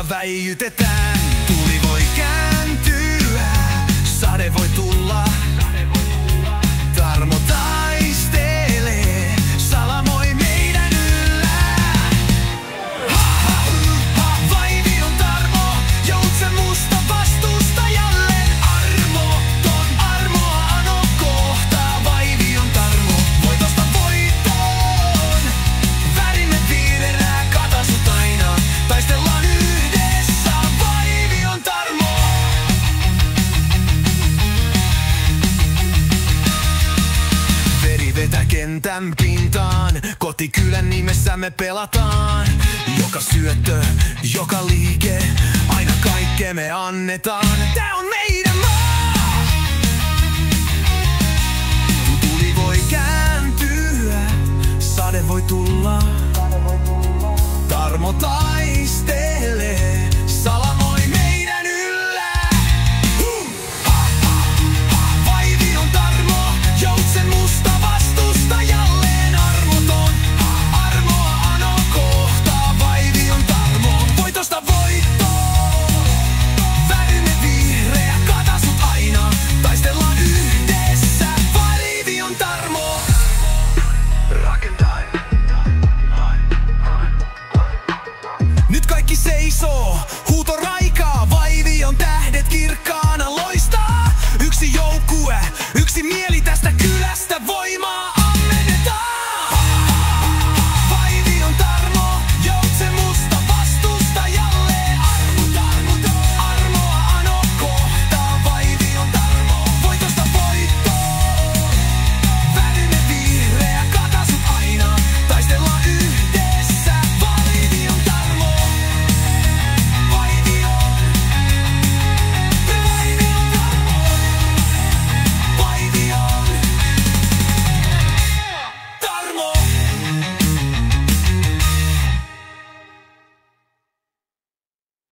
ja väijytetään. Tuli voi kääntyä, sade voi tulla. Tarmo taistelee, salamoi meidän yllä. Vaivion Tarmo, joutsen musta vastustajalleen. Armoton, armoa ano kohtaa. Vaivion Tarmo, voitosta voittoon. Värimme viiderää, katasut aina. Taistellaan yhdessä, Vaivion Tarmo. Veri vetä kentän pintaan, kotikylän nimessä me pelataan. Joka syöttö, joka liike, aina kaikkea me annetaan. Tää on meidän maa! Tuli voi kääntyä, sade voi tulla. Tarmo taistelee, salamoi meidän yllä. Vaivion Tarmo, joutsen musta vastustajalleen. Armoton, armoa ano kohtaa. Vaivion Tarmo, voitosta voittoon. Värimme vihreä, katasut aina. Taistellaan yhdessä, Vaivion Tarmo. Rakentaen. Nyt kaikki seisoo, huuto raikaa. Vaivion tähdet kirkkaana loistaa. Yksi joukkue